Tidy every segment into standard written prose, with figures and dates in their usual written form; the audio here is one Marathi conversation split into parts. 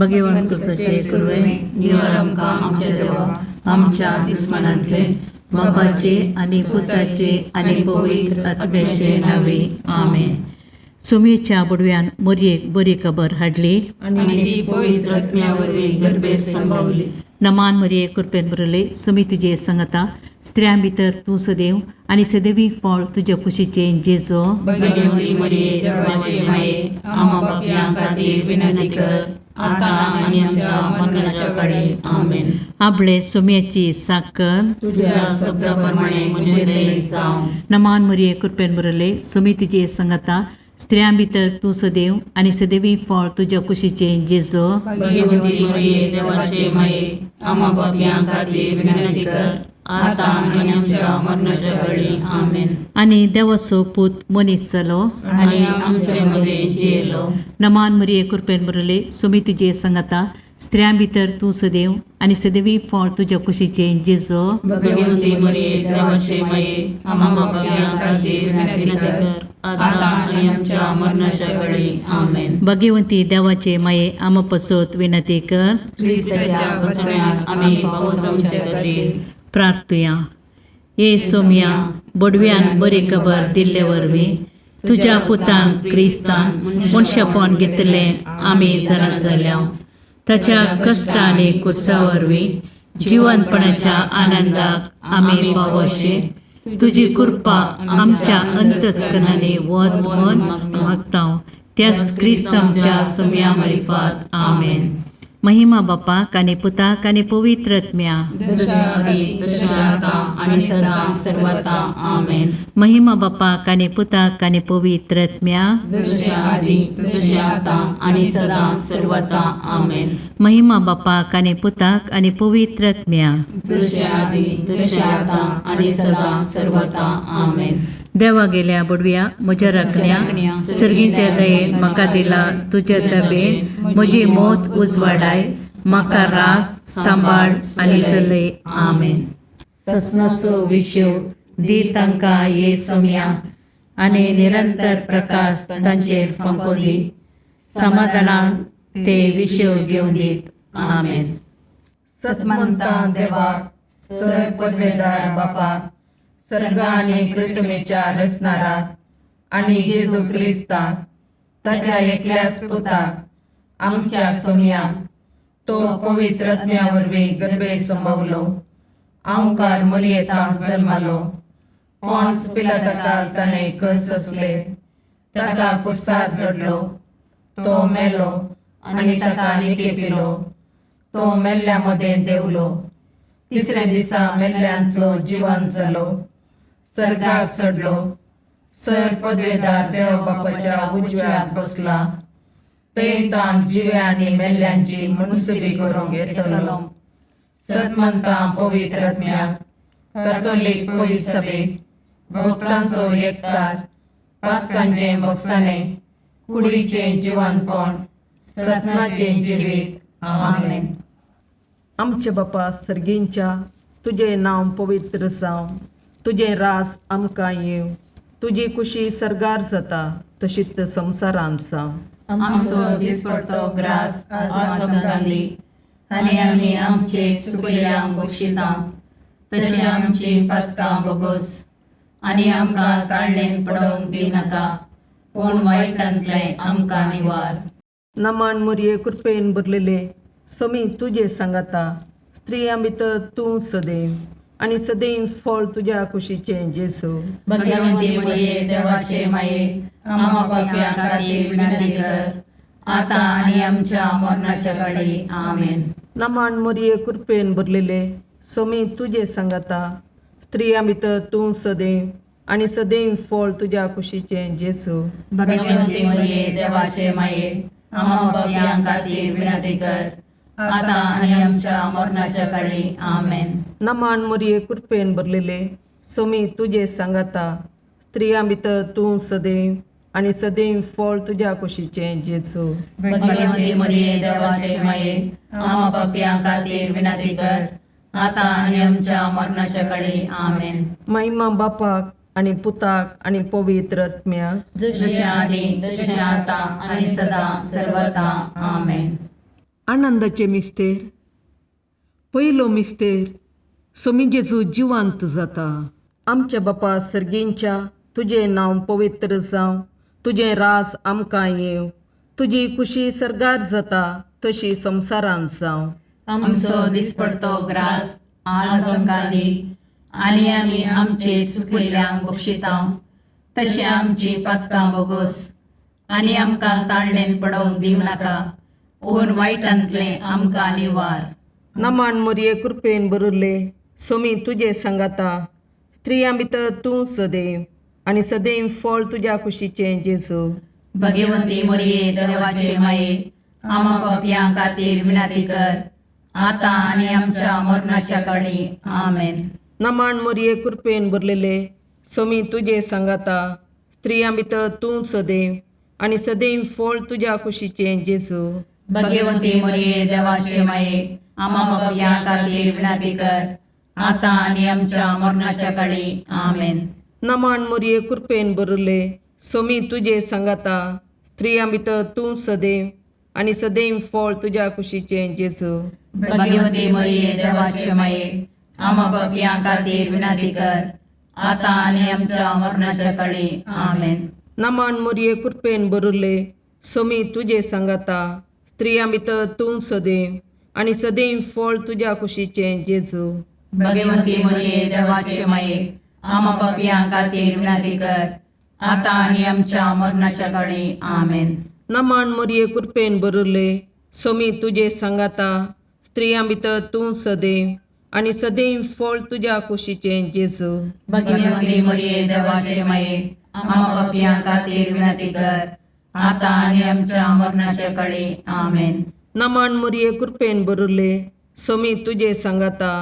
भगवंत सचे कुर्वे निवार आमकां आमच्या देवा आमच्या दुस्मनांतले बापाचे आनी पुताचे आनी पवित्र आत्म्याचे नावे आमेन. सुमेच्या बुडव्यान मोरयेक बरी खबर हाडली आनी ती पवित्र आत्म्यावरवीं गर्भेत संभवली. नमान मरिये कृपेन बरले सुमी तुजे संगता स्त्रियां भितर तूं सदैव आनी सदैवी फळ तुज्या कुशीचे जेजो. भगवंती मरिये देवाचे माये आम्हा पापयां खातीर विनंती कर आता आनी आमच्या मरणाच्या काळी आमेन. आपले सुम्याची साकर तुझ्या शब्दाप्रमाणे म्हणजे दये जावं. नमान मरिये कृपेन बरले सुमी तुजे संगता स्त्रियां भितर तूं सदैव आनी सदैवी फळ तुज्या कुशीचे जेजो. भगवंती मरिये देवाचे माये आम्हा पापयां खातीर विनंती कर आता आनी आमच्या मरणाच्या काळी आमेन. आनी देवाचो पूत मनीस जालो आनी आमचे मध्ये जियेलो. नमान मरिये कृपेन बरले सुमी तुजे संगता स्त्रियां भितर तूं सदैव आनी सदैवी फळ तुज्या कुशीचे जेजो. भगवंती मरिये देवाचे माये आम्हा पापयां खातीर विनंती कर आता आनी आमच्या मरणाच्या काळी आमेन. भगवंती देवाचे माये आम पसोत विनंती कर. ख्रिस्ताच्या बसण्याक आमी पावसावचे खातीर प्रार्थुया. ये सोम्या बडव्यान बरी खबर दिल्ले वरवीं तुज्या पुतान क्रिस्तान मनशापण घेतलें आमी जाणा जाल्या. ताच्या कश्ट आनी कुर्सा वरवीं जिवंतपणाच्या आनंदाक आमी पावोशे तुजी कृपा आमच्या अंतस्करणाने वत म्हूण मागता. त्याच क्रिस्त आमच्या सोम्या मार्फत आमेन. महिमा बापाक आनी पुताक आनी पवित्र आत्म्या जशा आदी तशा आता आनी सदां सर्वदा आमेन. महिमा बापाक आनी पुताक आनी पवित्र आत्म्या जशा आदी तशा आता आनी सदां सर्वदा आमेन. महिमा बापाक आनी पुताक आनी पवित्र आत्म्या जशा आदी तशा आता आनी सदां सर्वदा आमेन. देवा गेल्या बुडव्या म्हज्या राखण्या सर्गीच्या दयेन म्हाका दिला तुज्या तबेन म्हजी मोत उजवाडाय म्हाका राख सांबाळ आनी चलय आमेन. ससनाचो विशो दी तांकां ये सोम्या आनी निरंतर प्रकाश तांचेर फंको दी. समाधानान ते विशो घेवन दीत आमेन. सतमंता देवाक सर पदवेदार बापाक सर्ग आनी पृथ्वीच्या रचणाराक आनी जेजू क्रिस्ताक ताच्या एकल्याच पुताक आमच्या सोम्याक तो पवित्र आत्म्या वरवीं गर्भेत संभवलो. आमकार मरियेंत जल्मालो. पोंच पिलाताकाल ताणें कस सोंसले. ताका कुर्सार चडलो. तो मेलो आनी ताका निकेपिलो. तो मेल्ल्या मदें देवलो. तिसरे दिसा मेल्ल्यांतलो जिवंत जालो. सर्गाक चडलो. सर पदवेदार देव बापाच्या उजव्याक बसला. थंय ताण जिव्या आनी मेल्ल्यांची मनसुबी करूंक येतलो. सतमंतां पवित्र आत्म्याक कातोलीक पयस सभेक भक्तांचो एकठार पातकांचें बगसाणें कुडीचें जिवंतपण सतनाचें जिवीत आमेन. आमचे बापा सर्गींच्या तुझे नांव पवित्र जावं. तुझे रास आमकां येव. तुजी कुशी सर्गार जाता तशीच संवसारांत जावं. आमचो दिसपडटो ग्रास आज आमकां दी आनी आमी आमचे सुकल्यांक बक्षिता तशें आमची पातकां बोगोस आनी आमकां काळणेन पडोवंक दिनाका पूण वायटांतलें आमकां निवार. नमान मरिये कृपेन भरलेले समी तुजे सांगाता स्त्रियां भितर तूं सदैव आनी सदैव फळ तुज्या कुशीचें जेजू. भगवंती मरिये देवाचे माये आम्हा पापयां खातीर विनंती कर आता आनी आमच्या मरणाच्या काळी आमेन. नमान मरिये कृपेन भरलेले समी तुजे सांगाता स्त्रियां भितर तूं सदैव आनी सदैव फळ तुज्या कुशीचें जेजू. भगवंती मरिये देवाचे माये आम्हा पापयां खातीर विनंती कर आता आनी आमच्या मरणाच्या काळी आमेन. नमान मरिये कृपेन भरलेले समी तुजे सांगाता स्त्रियां भितर तूं सदैव आनी सदैव फळ तुज्या कुशीचें जेजू. भगवंती मरिये देवाचे माये आम्हा पापयां खातीर विनंती कर आता आनी आमच्या मरणाच्या काळी आमेन. महिमा बापाक आनी पुताक आनी पवित्र आत्म्याक जशें आदी तशें आता आनी सदां सर्वदा आमेन. आनंदाचे मिस्तेर. पयलो मिस्तेर, सोमी जेजू जिवंत जाता. आमच्या बापा सर्गेंच्या, तुजें नांव पवित्र जावं, तुजें राज आमकां येवं, तुजी कुशी सरगार जाता तशी संवसारांत जावं. आमचो दिसपडतो ग्रास आज आमकां दी, आनी आमी आमचे सुकयल्यांक बक्षितांव, तशें आमची पातकां बोगोस, आनी आमकां ताळणेन पडोवंक दिवं नाका, पूण वायटांतलें आमकां निवार. नमान मोरये कृपेन बरुल्ले, सोमी तुजे सांगाता, स्त्रियां भितर तूं सदैव, आनी सदैव फळ तुज्या कुशीचें जेजू. भगवंती मोरये देवाचे माये, आमा पापयां खातीर विनाती कर, आतां आनी आमच्या मरणाच्या काळी. आमेन. नमान मोरये कृपेन भरलेले, सोमी तुजे सांगाता, स्त्रियां भितर तूं सदैव, आनी सदैव फळ तुज्या कुशीचें जेजू. भगवंती मोरये देवाचे माये, आमा पापयां खातीर विनाती कर, आतां आनी आमच्या मरणाच्या काळी. आमेन. नमान मोरये कृपेन भरले, सोमी तुजे सांगाता, स्त्रियां भितर तूं सदैव, आनी सदैव फळ तुज्या कुशीचें जेजू. भगवंती मोरये देवाचे माये, आमा पापयां खातीर विनाती कर, आतां आनी आमच्या मरणाच्या काळी. आमेन. नमान मोरये कृपेन भरले, सोमी तुजे सांगाता, स्त्रियां भितर तूं सदैव, आनी सदैव फळ तुज्या कुशीचें जेजू. भगवंती मोरये देवाचे माये, आमा पापयां खातीर विनाती कर, आतां आनी आमच्या मरणाच्या काळी. आमेन. नमान मोरये कृपेन भरले, सोमी तुजे सांगाता, स्त्रियां भितर तूं सदैव, आनी सदैव फळ तुज्या कुशीचें जेजू. भगवंती मोरये देवाचे माये, आमा पापयां खातीर विनाती कर, आतां आनी आमच्या मरणाच्या काळी. आमेन. नमान मोरये कृपेन भरले, सोमी तुजे सांगाता,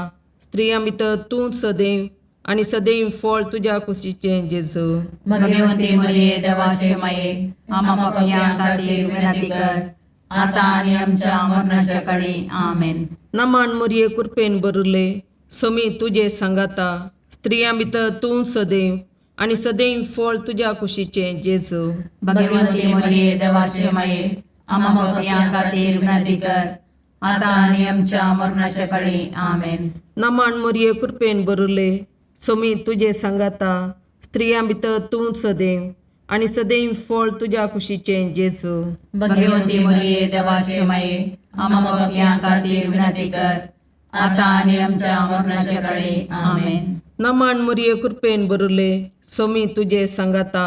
स्त्रियां भितर तूं सदैव, आनी सदैव फळ तुज्या कुशीचें जेजू. भगवंती मोरये देवाचे माये, आमा पापयां खातीर विनाती कर, आतां आनी आमच्या मरणाच्या काळी. आमेन. नमान मोरये कृपेन भरले, सोमी तुजे सांगाता, स्त्रियां भितर तूं सदैव, आनी सदैव फळ तुज्या कुशीचें जेजू. भगवंती मोरये देवाचे माये, आमा पापयां खातीर विनाती कर, आतां आनी आमच्या मरणाच्या काळी. आमेन. नमान मोरये कृपेन भरले, सोमी तुजे सांगाता, स्त्रियां भितर तूं सदैव, आनी सदैव फळ तुज्या कुशीचें जेजू. भगवंती मोरये देवाचे माये, आमा पापयां खातीर विनाती कर, आतां आनी आमच्या मरणाच्या काळी. आमेन. नमान मोरये कृपेन भरले, सोमी तुजे सांगाता,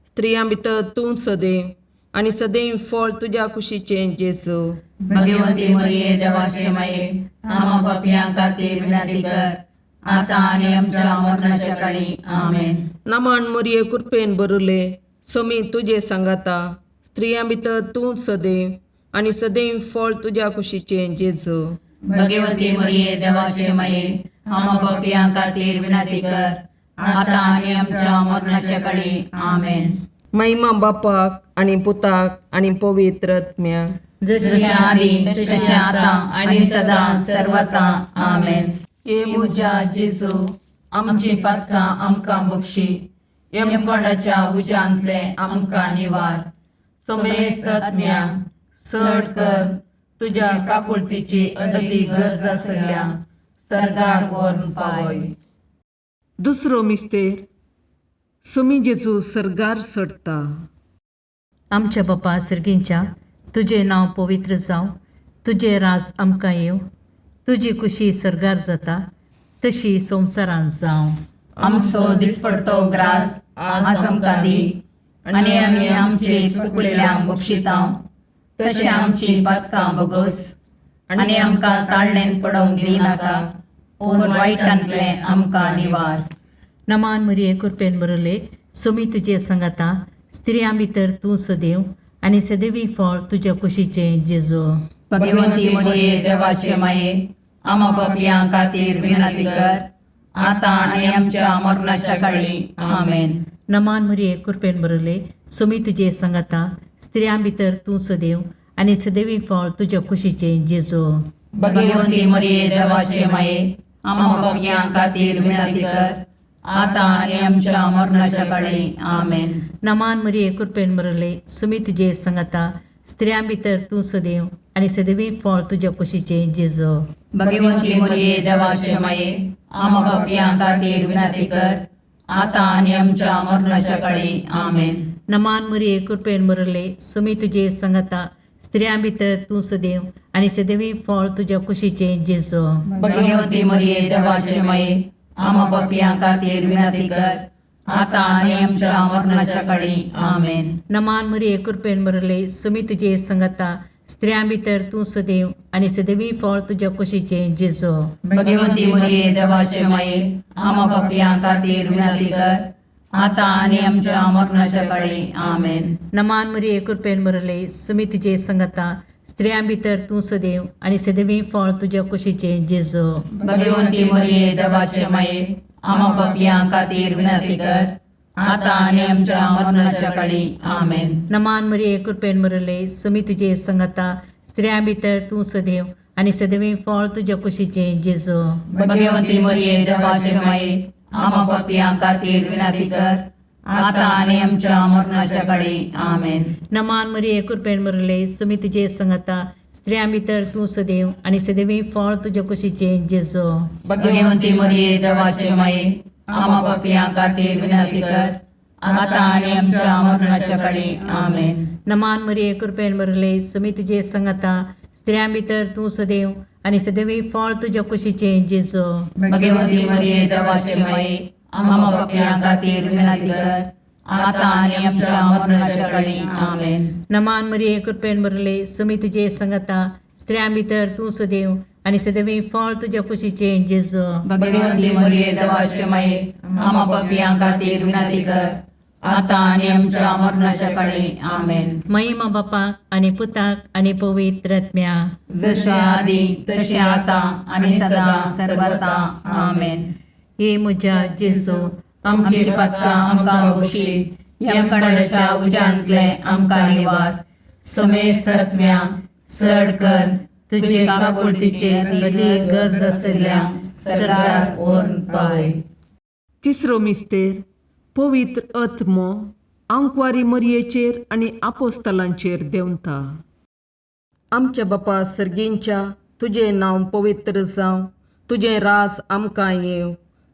स्त्रियां भितर तूं सदैव, आनी सदैव फळ तुज्या कुशीचें जेजू. भगवंती मोरये देवाचे माये, आमा पापयां खातीर विनाती कर, आतां आनी आमच्या मरणाच्या काळी. आमेन. नमान मोरये कृपेन भरले, सोमी तुजे सांगाता, स्त्रियां भितर तूं सदैव, आनी सदैव फळ तुज्या कुशीचें जेजू. भगवंती मोरये देवाचे माये, आमा पापयां खातीर विनाती कर, आतां आनी आमच्या मरणाच्या काळी. आमेन. महिमा बापाक आनी पुताक आनी पवित्र आत्म्याक, जशी आदी तशी आतां आनी सदां सर्वता. आमेन. हे म्हज्या जेजू, आमची पातकां आमकां बक्षी, यमकोंडाच्या उज्यांतले आमकां निवार. समेस्त आत्म्याक चड कर, तुज्या काकुळतीची अदी गरज आसल्यां सर्गाक व्हरून पावय. दुसरो मिस्तेर, सोमी जेजू सर्गार सडटा. आमच्या बापा सर्गेंच्या, तुजें नांव पवित्र जावं, तुजें राज आमकां येवं, तुजी कुशी सरगार जाता तशी संवसारांत जावं. आमचो दिसपडतो ग्रास आज आमकां दी, आनी आमी आमचे चुकलेल्यांक बक्षितांव, तशें आमची पातकां बोगोस, आनी आमकां ताळणेन पडोवंक दिवं नाका, पूण वायटांतलें आमकां निवार. नमान मोरये कृपेन भरले, सोमी तुजे सांगाता, स्त्रियां भितर तूं सदैव, आनी सदैवी फळ तुज्या कुशीचें जेजू. भगवंती मोरये देवाचे माये, आमा पापयां खातीर विनाती कर, आतां आनी आमच्या मरणाच्या काळी. आमेन. नमान मोरये कृपेन भरले, सोमी तुजे सांगाता, स्त्रियां भितर तूं सदैव, आनी सदैवी फळ तुज्या कुशीचें जेजू. भगवंती मोरये देवाचे माये, आमा पापयां खातीर विनाती कर, आतां आनी आमच्या मरणाच्या काळी. आमेन. नमान मोरये कृपेन भरले, सोमी तुजे सांगाता, स्त्रियां भितर तूं सदैव, आणि सदैवी फळ तुझ्या कुशीचे जेजू. भगवंती मरिये देवाचे माये आम्हा पापियां खातीर विनंती कर आता आणि आमच्या मरणाच्या काळी आमेन. नमान मरिये कृपेन बरले सुमी तुझे संगता स्त्रियां भितर तू सदैव आणि सदैवी फळ तुझ्या कुशीचे जेजू. भगवंती मरिये देवाचे माये आम्हा पापियां खातीर विनंती कर आता आणि आमच्या मरणाच्या काळी आमेन. नमान मरिये कृपेन बरले सुमी तुझे संगता स्त्रियां भितर तू सदैव आणि सदैवी फळ तुझ्या कुशीचे जेजू. भगवंती मरिये देवाचे माये आम्हा पापियां खातीर विनंती कर आता आणि आमच्या मरणाच्या काळी आमेन. नमान मरिये कृपेन बरले सुमी तुझे संगता स्त्रियां भितर तू सदैव आणि सदैवी फळ तुझ्या कुशीचे जेजू. भगवंती मरिये देवाचे माये आम्हा पापियां खातीर विनंती कर आता आणि आमच्या मरणाच्या काळी आमेन. नमान मरिये कृपेन बरले सुमी तुझे संगता स्त्रियां भितर तू सदैव आणि सदैवी फळ तुझ्या कुशीचे जेजू. भगवंती मरिये देवाचे माये आम्हा पापियां खातीर विनंती कर आता आणि आमच्या मरणाच्या काळी आमेन. नमान मरिये कृपेन बरले सुमी तुझे संगता स्त्रियां भितर तू सदैव आणि सदैवी फळ तुझ्या कुशीचे जेजू. भगवंती मरिये देवाचे माये आम्हा पापियां खातीर विनंती कर आता आणि आमच्या मरणाच्या काळी आमेन. नमान मरिये कृपेन बरले सुमी तुझे संगता स्त्रियां भितर तू सदैव आणि सदैवी फळ तुझ्या कुशीचे जेजू. भगवंती मरिये देवाचे माये आम्हा पापियां खातीर विनंती कर आता आणि आमच्या मरणाच्या काळी आमेन. नमान मरिये कृपेन बरले सुमी तुझे संगता स्त्रियां भितर तू सदैव आणि सदैवी फळ तुझ्या कुशीचे जेजू. भगवंती मरिये देवाचे माये आम्हा पापियां खातीर विनंती कर आता आणि आमच्या मरणाच्या काळी आमेन. महिमा बापाक आणि पुताक आणि पवित्र आत्म्या जसे आधी तसे आता आणि सदा सर्वदा आमेन. हे म्हज्या जेजू आमची पदकां आमकां बक्षी यमकणाच्या उजांतले आमकां निवार. समेस्त आत्म्या चड कर तुजे काकुळतीचेर कधी गरज आसल्यांक सरकार ओन पाय. तिसरो मिस्तेर पवित्र आत्मो आंकवारी मरियेचेर आनी आपोस्तलांचेर देंवता. आमच्या बापा सर्गींच्या तुजें नांव पवित्र जावं, तुजें राज आमकां येव,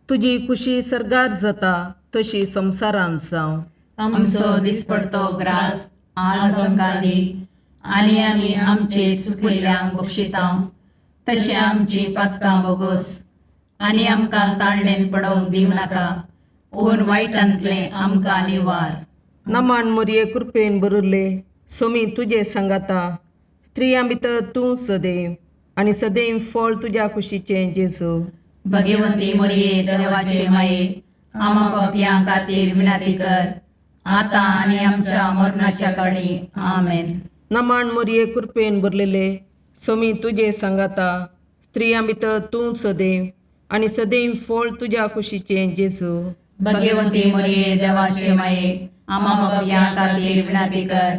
तुजी कुशी सरगार जाता तशी संवसारांत जावं. आमचो दिसपडतो ग्रास आज आमकां दी आनी आमी आमचे सुकयल्यांक बक्षितांव. तशें आमची पदकां बोगोस आनी आमकां ताळणेन पडोवंक दिवं नाका पूण वायटांतले आमकां निवार. नमान मरिये कृपेन बरले सोमी तुजे सांगाता स्त्रियां भितर तूं सदैव आनी सदैव फळ तुज्या कुशीचें जेजू. भगवंती मरिये देवाचे माये आम्हा पापियां खातीर विनंती कर आता आनी आमच्या मरणाच्या काळी आमेन. नमान मरिये कृपेन बरलेले सोमी तुजे सांगाता स्त्रियां भितर तूं सदैव आनी सदैव फळ तुज्या कुशीचें जेजू. भगवंती मरिये देवाचे माये आम्हा पापियां खातीर विनंती कर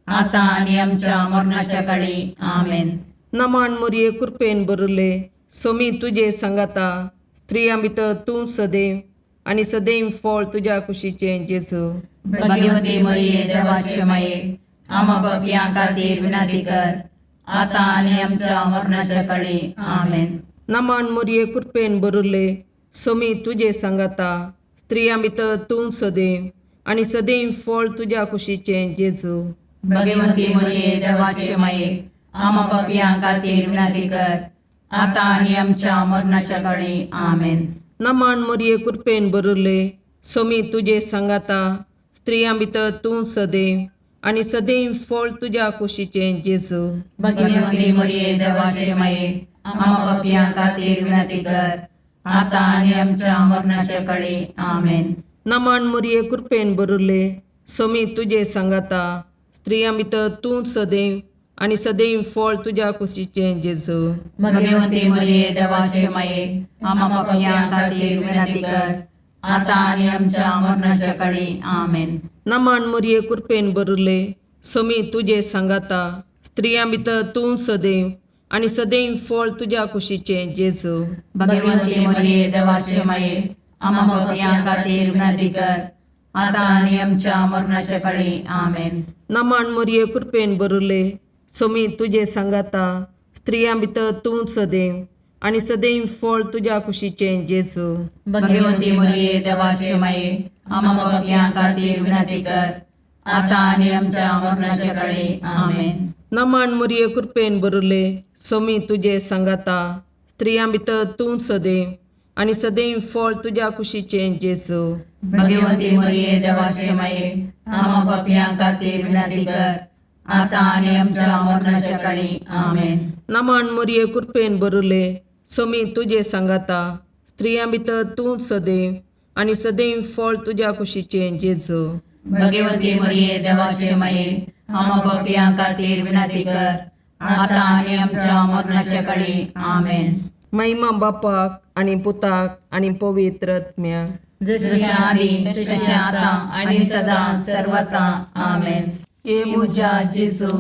आता आनी आमच्या मरणाच्या काळी आमेन. नमान मरिये कृपेन बरले सोमी तुजे सांगाता स्त्रियां भितर तूं सदैव आनी सदैव फळ तुज्या कुशीचें जेजू. भगवंती मरिये देवाचे माये आम्हा पापियां खातीर विनंती कर आता आनी आमच्या मरणाच्या काळी आमेन. नमान मरिये कृपेन बरले सोमी तुजे सांगाता स्त्रियां भितर तूं सदैव आनी सदैव फळ तुज्या कुशीचें जेजू. भगवंती मरिये देवाचे माये आम्हा पापियां खातीर विनंती कर आता आनी आमच्या मरणाच्या काळी आमेन. नमान मरिये कृपेन बरले सोमी तुजे सांगाता स्त्रियां भितर तूं सदैव आनी सदैव फळ तुज्या कुशीचें जेजू. भगवंती मरिये देवाचे माये आम्हा पापियां खातीर विनंती कर आता आनी आमच्या मरणाच्या काळी आमेन. नमान मरिये कृपेन बरले सोमी तुजे सांगाता स्त्रियां भितर तूं सदैव आनी सदैव फळ तुज्या कुशीचें जेजू. भगवंती मरिये देवाचे माये आम्हा पापियां खातीर विनंती कर आता आनी आमच्या मरणाच्या काळी आमेन. नमान मरिये कृपेन बरले सोमी तुजे सांगाता स्त्रियां भितर तूं सदैव आनी सदैव फळ तुज्या कुशीचें जेजू. भगवंती मरिये देवाचे माये आम्हा पापियां खातीर विनंती कर आता आनी आमच्या मरणाच्या काळी आमेन. नमान मरिये कृपेन बरले सोमी तुझे सांगाता स्त्रियां भितर तूं सदैव आनी सदैव फळ तुज्या कुशीचे जेजू भगवंती मरिये देवाचे माये आम्हा पापियां खातीर विनंती कर आता आणि आमच्या मरणाच्या काळी आमेन. नमन मुरये कृपेन बरुले सोमी तुझे सांगाता स्त्रियां भितर तूं सदैव आनी सदैव फळ तुज्या कुशीचे जेजू भगवंती मरिये देवाचे माये आम्हा पापियां खातीर विनंती कर आता आणि आमच्या मरणाच्या काळी आमेन. नमन मुरये कृपेन बरुले सोमी तुझे सांगाता स्त्रियां भितर तूं सदैव आनी सदैव फळ तुज्या कुशीचे जेजू भगवंती मरिये देवाचे माये आम्हा पापियां खातीर विनंती कर आता आणि आमच्या मरणाच्या काळी आमेन. महिमा बापाक आनी पुताक आनी पवित्र आत्म्याक जशी आदी तशी आता आणि सदा सर्वता आमेन. ये मुजा जेजू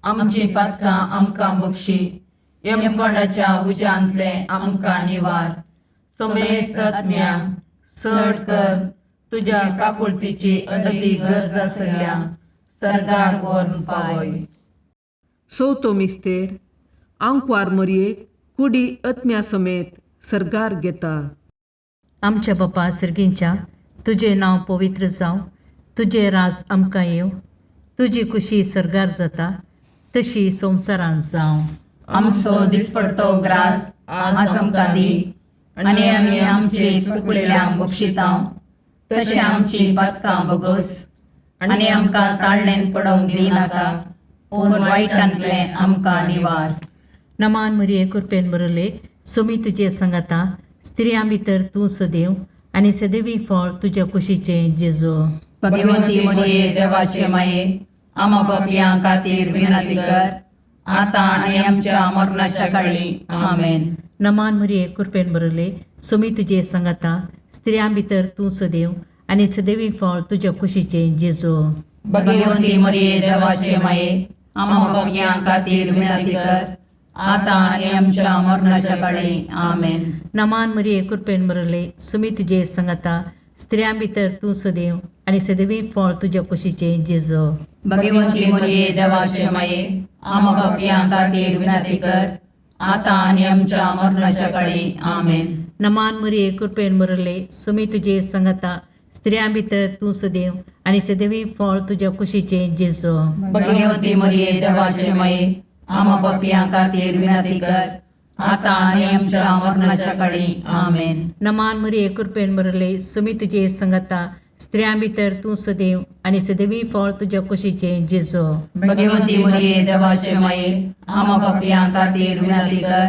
आमची पातकां आमकां बक्षी यमकोंडाच्या उज्यांतले आमकां निवार. समेस्त आत्म्या चड कर तुज्या काकुळतीची अदी गरज आसल्या सर्गाक व्हरून पावय. चवथो मिस्तेर आंकवार मरयेक कुडी आत्म्या समेत सर्गार घेता. आमच्या बापा सर्गींच्या तुझे नांव पवित्र जावं, तुझे राज आमकां येव, तुजी कुशी सर्गार जाता तशी संवसारांत जावं. आमचो दिसपडतो ग्रास आज आमकां दी आनी आमी आमचे चुकलेल्यांक बक्षितांव तशें आमची पातकां बोगोस आनी आमकां ताळणेन पडोवंक दिनाका पूण वायटांतले आमकां निवार. नमान मरिये कृपेन बरले सोमी तुजे सांगाता स्त्रियां भितर तूं सदैव आनी सदैवी फळ तुज्या कुशीचे जेजू भगवंती मरिये देवाचे माये आम्हा पापियां खातीर विनंती कर आता आनी आमच्या मरणाच्या काळी आमेन. नमान मरिये कृपेन बरले सोमी तुजे सांगाता स्त्रियां भितर तूं सदैव आनी सदैवी फळ तुज्या कुशीचे जेजू भगवंती मरिये देवाचे माये आम्हा पापियां खातीर विनंती कर आता आनी आमच्या मरणाच्या काळी आमेन. नमान मरिये कृपेन बरले सोमी तुजे सांगाता स्त्रियां भितर तूं सदैव आनी सदैवी फळ तुज्या कुशीचे जेजू भगवंती मरिये देवाचे माये आम्हा पापियां खातीर विनंती कर आता आनी आमच्या मरणाच्या काळी आमेन. नमान मरिये कृपेन बरले सोमी तुजे सांगाता स्त्रियां भितर तूं सदैव आनी सदैवी फळ तुज्या कुशीचे जेजू भगवंती मरिये देवाचे माये आम्हा पापियां खातीर विनंती कर आता आनी आमच्या मरणाच्या काळी आमेन. नमान मरिये कृपेन बरले सोमी तुजे सांगाता स्त्रियां भितर तूं सदैव आनी सदैवी फळ तुज्या कुशीचे जेजू भगवंती मरिये देवाचे माये आम्हा पापियां खातीर विनंती कर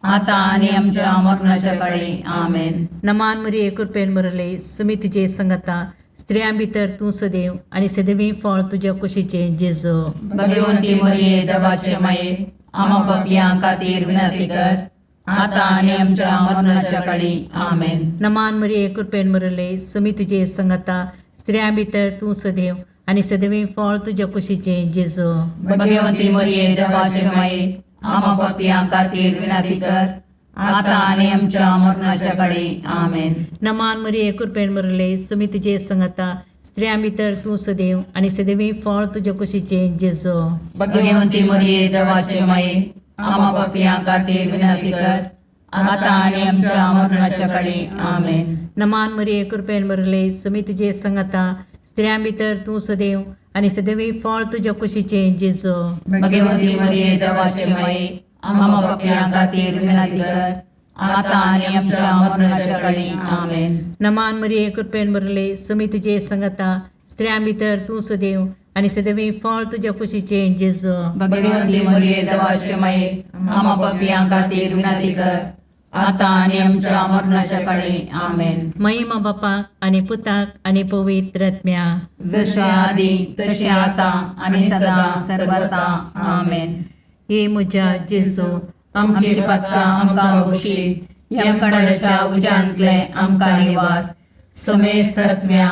आता आनी आमच्या मरणाच्या काळी आमेन. नमान मरिये कृपेन बरले सोमी तुजे सांगाता स्त्रियां भितर तूं सदैव आनी सदैवी फळ तुज्या कुशीचे जेजू भगवंती मरिये देवाचे माये आम्हा पापियां खातीर विनंती कर आता आनी आमच्या मरणाच्या काळी आमेन. नमान मरिये कृपेन बरले सोमी तुजे सांगाता स्त्रियां भितर तूं सदैव आनी सदैवी फळ तुज्या कुशीचे जेजू भगवंती मरिये देवाचे माये आम्हा पापियां खातीर विनंती कर आता आनी आमच्या मरणाच्या काळी आमेन. नमान मरिये कृपेन बरले सोमी तुजे सांगाता स्त्रियां भितर तूं सदैव आनी सदैवी फळ तुज्या कुशीचे जेजू भगवंती मरिये देवाचे माये आम्हा पापियां खातीर विनंती कर आता आनी आमच्या मरणाच्या काळी आमेन. नमान मरिये कृपेन बरले सोमी तुजे सांगाता स्त्रियां भितर तूं सदैव आनी सदैवी फळ तुज्या कुशीचे जेजू भगवंती मरिये देवाचे माये आम्हा पापियां खातीर विनंती कर आता आनी आमच्या मरणाच्या काळी आमेन. नमान मरिये कृपेन बरले सोमी तुजे सांगाता स्त्रियां भितर तूं सदैव आनी सदैवी फळ तुज्या कुशीचे जेजू भगवंती मरिये देवाचे माये आम्हा पापियां खातीर विनंती कर आता आनी आमच्या मरणाच्या काळी आमेन. महिमा बापाक आनी पुताक आनी पवित्र आत्म्याक जशे आदी तशे आता आनी सदा सर्वता आमेन. हे म्हज्या जेजू आमची पातकां आमकां बक्षी यमकोंडाच्या उज्यांतले आमकां निवार. समेस्त आत्म्या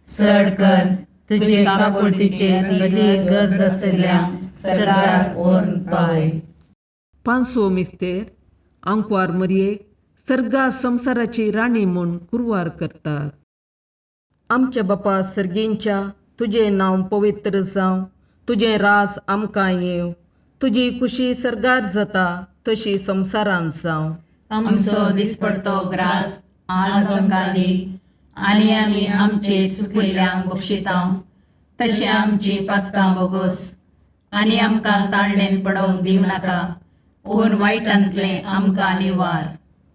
चड कर तुजे काकुळतीचे अदीक गरज आसल्यांक सर्गार व्हरून पावय. पांचवो मिस्तेर आंकवार मरयेक सर्गा संवसाराची राणी म्हूण कुरवार करतात. आमच्या बापा सर्गींच्या तुजें नांव पवित्र जावं, तुजें राज आमकां येव, तुजी कुशी सरगार जाता तशी संवसारांत जावं. आमचो दिसपडतो ग्रास आज आमकां दी, आनी आमी आमचे सुकिल्ल्यांक बक्षितांव. तशें आमची पातकां बोगोस, आनी आमकां ताळणेन पडोवंक दिवं नाका, पूण वायटांतलें आमकां निवार.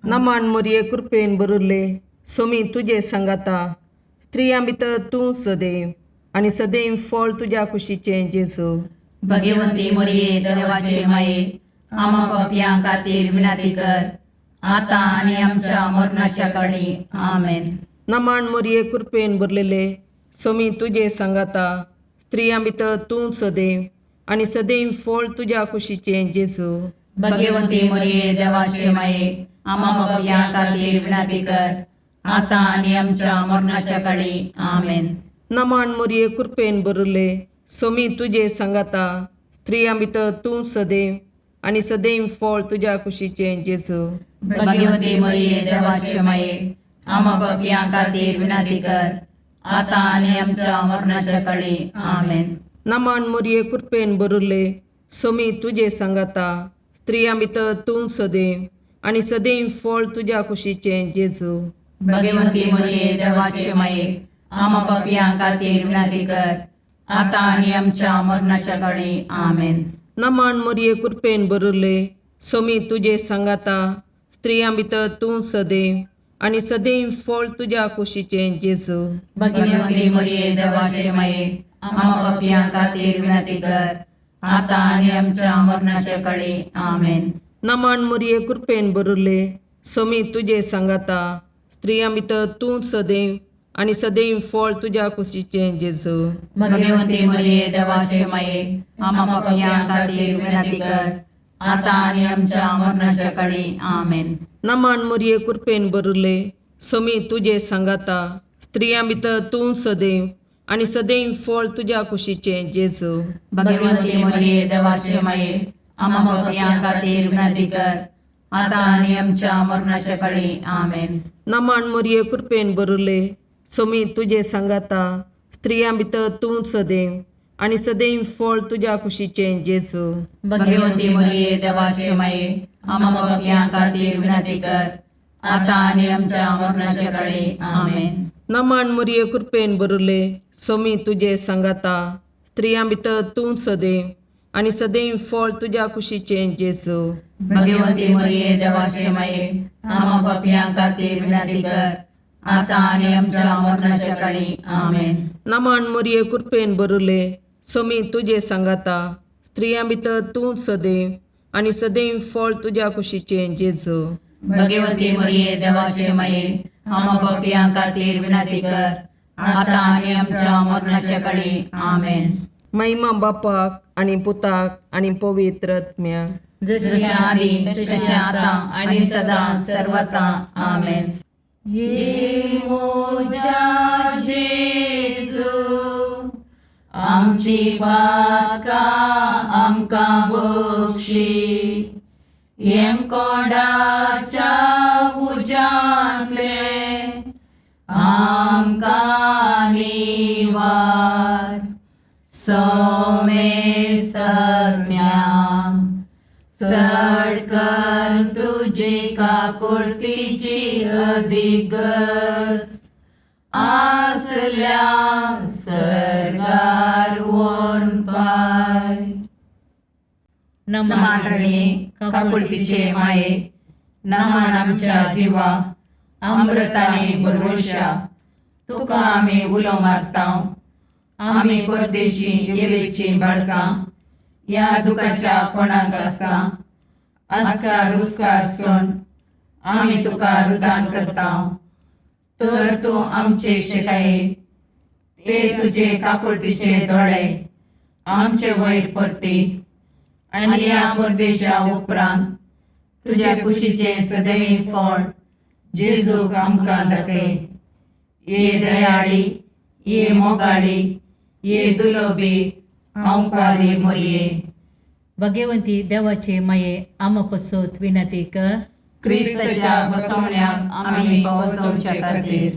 नमान मोरये कृपेन बरुल्ले, सोमी तुजे सांगाता, स्त्रियां भितर तूं सदैव, आनी सदैव फळ तुज्या कुशीचें जेजू. भगवंती मोरये देवाचे माये, आमा पापयां खातीर विनाती कर, आतां आनी आमच्या मरणाच्या काळी. आमेन. नमान मोरये कृपेन भरलेले, सोमी तुजे सांगाता, स्त्रियां भितर तूं सदैव, आनी सदैव फळ तुज्या कुशीचें जेजू. भगवंती मोरये देवाचे माये, आमा पापयां खातीर विनाती कर, आतां आनी आमच्या मरणाच्या काळी. आमेन. नमान मोरये कृपेन भरले, सोमी तुजे सांगाता, स्त्रियां भितर तूं सदैव, आनी सदैव फळ तुज्या कुशीचें जेजू. भगवंती मोरये देवाचे माये, आमा पापयां खातीर विनाती कर, आतां आनी आमच्या मरणाच्या काळी. आमेन. नमान मोरये कृपेन भरले, सोमी तुजे सांगाता, स्त्रियां भितर तूं सदैव, आनी सदैव फळ तुज्या कुशीचें जेजू. भगवंती मोरये देवाचे माये, आमा पापयां खातीर विनाती कर, आतां आनी आमच्या मरणाच्या काळी. आमेन. नमान मोरये कृपेन भरले, सोमी तुजे सांगाता, स्त्रियां भितर तूं सदैव, आनी सदैव फळ तुज्या कुशीचें जेजू. भगवंती मोरये देवाचे माये, आमा पापयां खातीर विनाती कर, आतां आनी आमच्या मरणाच्या काळी. आमेन. नमान मोरये कृपेन भरले, सोमी तुजे सांगाता, स्त्रियां भितर तूं सदैव, आनी सदैव फळ तुज्या कुशीचें जेजू. भगवंती मोरये देवाचे माये, आमा पापयां खातीर विनाती कर, आतां आनी आमच्या मरणाच्या काळी. आमेन. नमान मोरये कृपेन भरले, सोमी तुजे सांगाता, स्त्रियां भितर तूं सदैव, आनी सदैव फळ तुज्या कुशीचें जेजू. भगवंती मोरये देवाचे माये, आमा पापयां खातीर विनाती कर, आतां आनी आमच्या मरणाच्या काळी. आमेन. नमान मोरये कृपेन भरले, सोमी तुजे सांगाता, स्त्रियां भितर तूं सदैव, आनी सदैव फळ तुज्या कुशीचें जेजू. भगवंती मोरये देवाचे माये, आमा पापयां खातीर विनाती कर, आतां आनी आमच्या मरणाच्या काळी. आमेन. नमान मोरये कृपेन भरले, सोमी तुजे सांगाता, स्त्रियां भितर तूं सदैव, आनी सदैव फळ तुज्या कुशीचें जेजू. भगवंती मोरये देवाचे माये, आमा पापयां खातीर विनाती कर, आतां आनी आमच्या मरणाच्या काळी. आमेन. नमान मोरये कृपेन भरले, सोमी तुजे सांगाता, स्त्रियां भितर तूं सदैव, आनी सदैव फळ तुज्या कुशीचें जेजू. भगवंती मोरये देवाचे माये, आमा पापयां खातीर विनाती कर, आतां आनी आमच्या मरणाच्या काळी. आमेन. महिमा बापाक आनी पुताक आनी पवित्र आत्म्याक, जशें आदी तशें आतां आनी सदां सर्वता. आमेन. ये मोजा जेजू, आमची पातकां आमकां बक्षी, येम कोणाच्या उजांतले आमकां निवार. सोमेस्त सडकन तुजी काकुळतीची अधिगस, आसल्या सरगार वोन पाय. नमान रणे काकुळतीचे माये, नमान आमच्या जिवा, अमृताने भरवशा, तुका आमी उलो मारतांव. आमी परदेशी येवेची बाळकां, या दुखाच्या कोणाक आसता, आस्कार उस्कार सोन आमी तुका रुदान करतांव. तर तूं आमचे शिकाये, ते तुजे काकुळतीचे दोळे आमचे वयर परती, आनी या परदेशा उपरांत तुज्या कुशीचे सदैव फळ जेजूक आमकां दाखय. ये दयाळी, ये मोगाळी, ये दुलोबी, अवकारी मोरये. भगवंती देवाचे माये, आमा पसोत विनंती कर. क्रिस्ताच्या बसवण्याक आमी पावसोवचे खातीर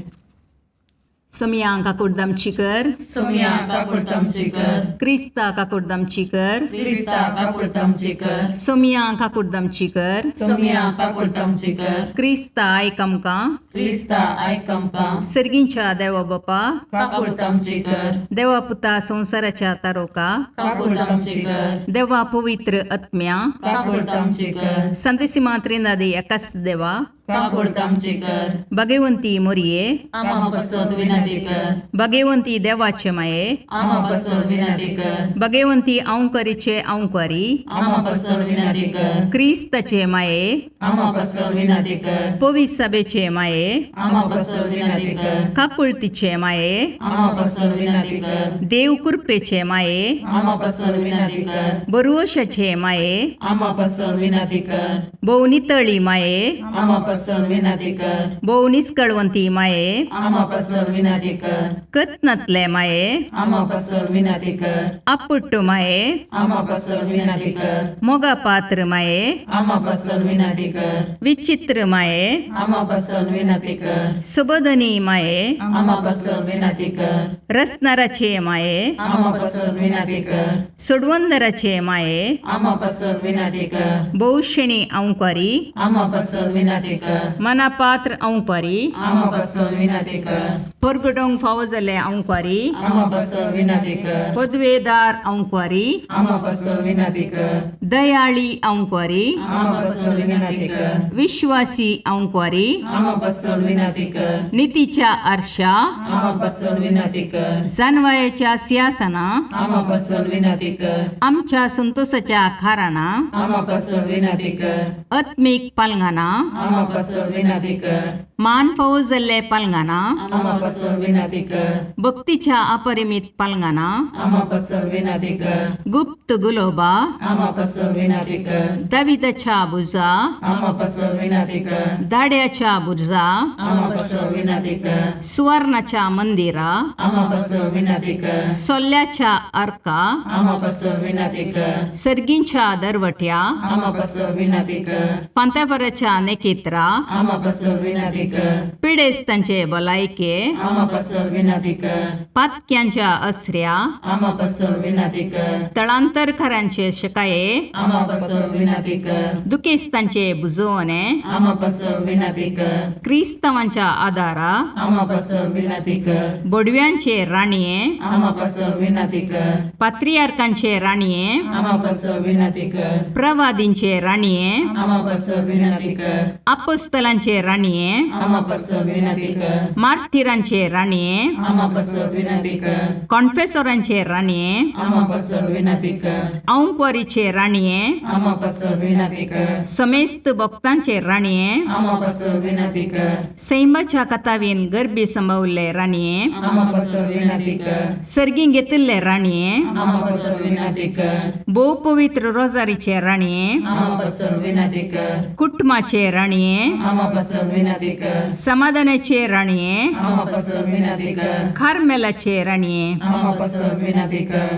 सोमिया काकुर्दमचीकर सोमिया काकुर्दमचीकर क्रिस्ता काकुर्दमचीकर क्रिस्ता काकुर्दमचीकर सोमिया काकुर्दमचीकर सोमिया काकुर्दमचीकर क्रिस्ता आयकमका क्रिस्ता आयकमका सर्गींच्या देवा बापा काकुर्दमचीकर देवा पुता संसाराच्या तारोका काकुर्दमचीकर देवा पवित्र आत्म्या काकुर्दमचीकर संतसिमा त्रिनादी एकाच देवा काकुर्दमचीकर भगवंती मोरये आमा पसोद विनंती कर भगवंती देवाचे माये आमा पसोद विनंती कर भगवंती औंकरीचे औंकारी आमा पसोद विनंती कर क्रिस्ताचे माये आमा पसोद विनंती कर पवित्र सभेचे माये आमा पसोद विनंती कर काकुळतीचे माये आमा पसोद विनंती कर देव कृपेचे माये आमा पसोद विनंती कर बरुवशाचे माये आमा पसोद विनंती कर भोवनितळी माये आमा पसोद विनंती कर भोवनिस्कळवंती माये आमा पसोद विनंती कर कत्नतले माये आमा पसोद विनंती कर अपुट्टू माये आमा पसोद विनंती कर मोगा पात्र माये आमा पसोद विनंती कर विचित्र माये आमा पसोद विनंती कर सुबोधनी माये आमा पसोद विनंती कर रसनाराचे माये आमा पसोद विनंती कर सुडवंदराचे माये आमा पसोद विनंती कर बहुशणी औंकारी आमा पसोद विनंती कर मनापात्र औंकारी आमा पसोद विनंती कर परगडोंग फावो जाल्ले औंकारी आमा पसोद विनंती कर पदवेदार औंकारी आमा पसोद विनंती कर दयाळी औंकारी आमा पसोद विनंती कर विश्वासी औंकारी आमा पसोद विनंती कर नीतीच्या आरशा आमा पसोद विनंती कर जानवायाच्या सिंहासना आमा पसोद विनंती कर आमच्या संतोषाच्या खाराना आमा पसोद विनंती कर आत्मिक पालंगाना आमा पसोद विनंती कर मान फावो जाल्ले पालंगाना आमा पसोद विनंती कर भक्तीच्या अपरिमित पालंगाना आमा पसोद विनंती कर गुप्त गुलोबा आमा पसोद विनंती कर दाविदाच्या बुजा आमा पसोद विनंती कर दाड्याच्या बुजा आमा पसोद विनंती कर सुवर्णाच्या मंदिरा आमा पसोद विनंती कर सोल्ल्याच्या अर्का आमा पसोद विनंती कर सर्गींच्या दरवट्या आमा पसोद विनंती कर पांत्यापराच्या नेकेत्रा आमा पसोद विनंती कर पिडेस्तांचे भलायके आमा पसोद विनंती कर पातक्यांच्या असऱ्या आमा पसोद विनंती कर तळांतरकारांचे शकाये आमा पसोद विनंती कर दुखेस्तांचे बुजवणे आमा पसोद विनंती कर क्रिस्तवांच्या आदारा आमा पसोद विनंती कर बोडव्यांचे राणीये आमा पसोद विनंती कर पात्रियार्कांचे राणीये आमा पसोद विनंती कर प्रवादींचे राणीये आमा पसोद विनंती कर अपोस्तलांचे राणीये आमा पसोद विनंती कर मार्तिरांचे राणीये आमा पसोद विनंती कर कॉन्फेसोरांचे राणीये आमा पसोद विनंती कर औंकवारीचे राणीये आमा पसोद विनंती कर समेस्त भक्तांचे राणीये आमा पसोद विनंती कर सैमाच्या कथावीन गर्भी संभवले राणीये आमा पसोद विनंती कर सर्गीं घेतिल्ले राणीये आमा पसोद विनंती कर भोव पवित्र रोजारीचे राणीये आमा पसोद विनंती कर कुटुंबाचे राणीये आमा पसोद विनंती कर समाधानाचे राणीये आमा पसोद विनंती कर खारमेलाचे राणीये आमा पसोद विनंती कर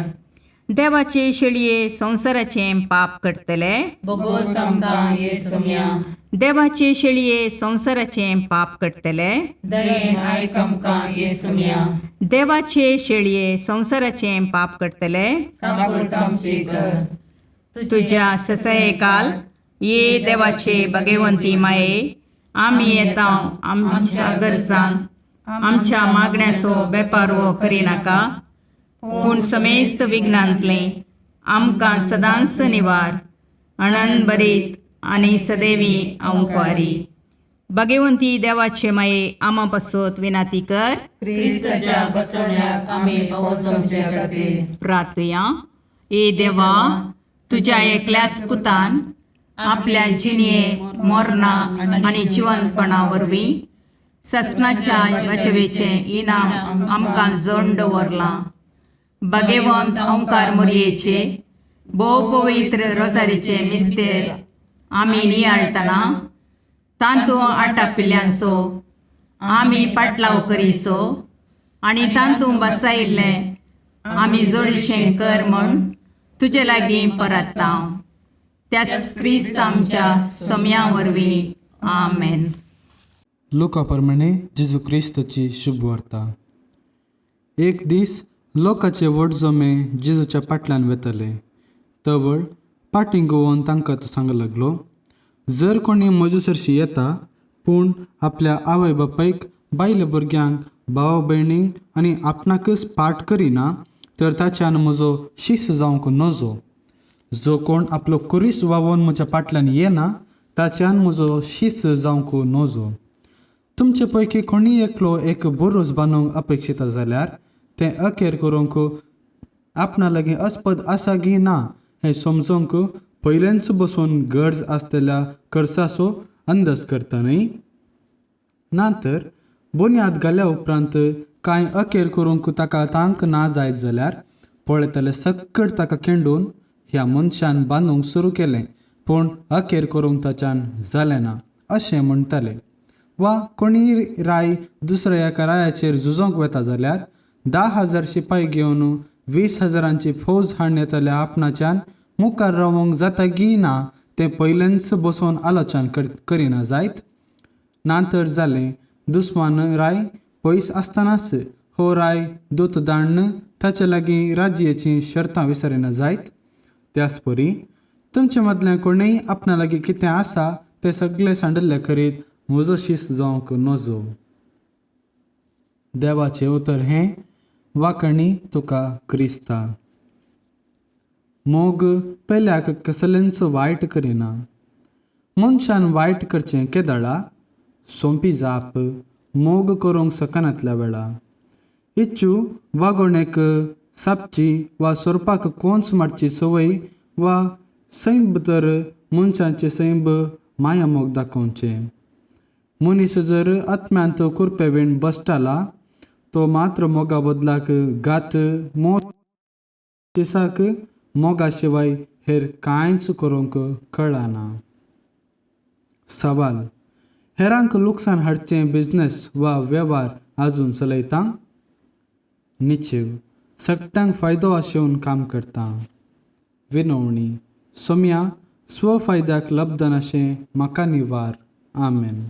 देवाचे शेळये संसाराचे पाप करतले बगो समका येसुम्या देवाचे शेळये संसाराचे पाप करतले दयेन आयकमका येसुम्या देवाचे शेळये संसाराचे पाप करतले काकुर्दमची कर तुझ्या ससये काल ये देवाचे भगवंती माये आम्ही येता आमच्या गरजांक आमच्या मागण्याचो बेपारवो करिनाका पूण समेस्त विघ्नांतले आमकां सदांच निवार आनंद बरीत आनी सदैवी औंकवारी भगवंती देवाचे माये आमा पासत विनाती कर क्रिस्ताच्या बसवण्याक आमी पावसमचे खातीर प्रार्थया ए देवा तुझ्या एकल्याच पुतान आपल्या जिणये मोरणा आनी जिवंतपणा वरवीं ससनाच्या वाचवेचे इनाम आमकां जोडून दवरलां भगवंत ओंकार मोरयेचे भोव पवित्र रोजारीचे मिस्तेर आमी नियाळटना तांतूं आटापिल्ल्यांचो आमी पाटलाव करिसो आनी तांतूं बसायिल्लें आमी जोडीशें कर म्हूण तुजे लागीं परतता त्याच क्रिस्त आमच्या सोम्या वरवीं आमेन. लुका प्रमाणे जेजू क्रिस्ताची शुभ वार्ता. एक दीस लोकाचे व्हड जमे जेजूच्या फाटल्यान वेतले. तवळ पाटी घुंवोवन तांकां तो सांगूंक लागलो, जर कोणी म्हजे सरशी येता पूण आपल्या आवय बापायक, बायले भुरग्यांक, भाव भयणींक आनी आपणाकच पाट करिना तर ताच्यान म्हजो शिश्य जावंक नजो. जो कोण आपलो कुरीस वावोवन म्हज्या फाटल्यान येना ताच्यान म्हजो शिश्य जावंक नजो. तुमचे पैकी कोणी एकलो एक बुरोस बांदूंक अपेक्षिता जाल्यार तें अखेर करूंक आपणा लागीं अस्पद आसा की ना हें समजूंक पयलेंच बसून गरज आसतल्या खर्चाचो अंदाज करता न्ही. नंतर बुन्याद घाल्या उपरांत कांय अखेर करूंक ताका तांक ना जायत जाल्यार पळयतले सक्कट ताका खेंडून ह्या मनशान बांदूंक सुरू केलें पूण अखेर करूंक ताच्यान जालें ना अशें म्हणटाले. वा कोणी राय दुसऱ्या एका रायाचेर झुजोंक वता जाल्यार 10,000 शिपाई घेवन 20,000ची फौज हाडून येतल्या आपणाच्यान मुखार रावंक जाता की ना तें पयलेंच बसोवन आलोचन करिना जायत. नंतर जालें दुस्मान राय पयस आसतनाच हो राय दूत धाडन ताचे लागीं राज्याची शर्तां विचारिना जायत. त्याच परी तुमचे मदलें कोणीय आपणा लागीं कितें आसा तें सगळें सांडले करीत म्हजो शिश्य जावंक नजो. देवाचें उतर हें वाकणी तुका क्रिस्ता. मोग पेल्याक कसलेंच वायट करिना. मनशान वायट करचें केदळा सोंपी जाप मोग करूंक सकनातल्या वेळा. इच्चू वागोणेक सापची वा सोरपाक कोंच मारची संवय वा सैंब तर मनशांचे सैंब माया मोग दाखोवचें. मनीस जर आत्म्यांत कुरपे वेण बसताला तो मात्र मोगा बदलाक गात मोसाक मोगा शिवाय हेर कांयच करूंक कळना. सवाल, हेरांक लुकसाण हाडचें बिझनेस वा वेव्हार आजून चलयता? निचेव, सगळ्यांक फायदो आशेवन काम करता. विनवणी, सोम्या स्वफायद्याक लब्ध नाशें म्हाका निवार. आमेन.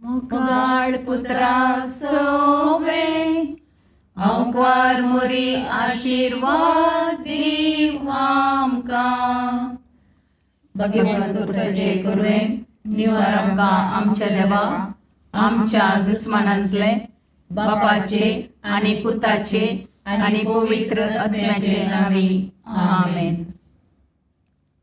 मुगाळ पुत्रा सोवे अवकार मोरी आशीर्वाद दीव आमकां. भगवंत पुत्राचे करुवेन निवार आमकां आमच्या देवा आमच्या दुस्मानांतले बापाचे आनी पुताचे आनी पवित्र आत्म्याचे नांवी. आमेन.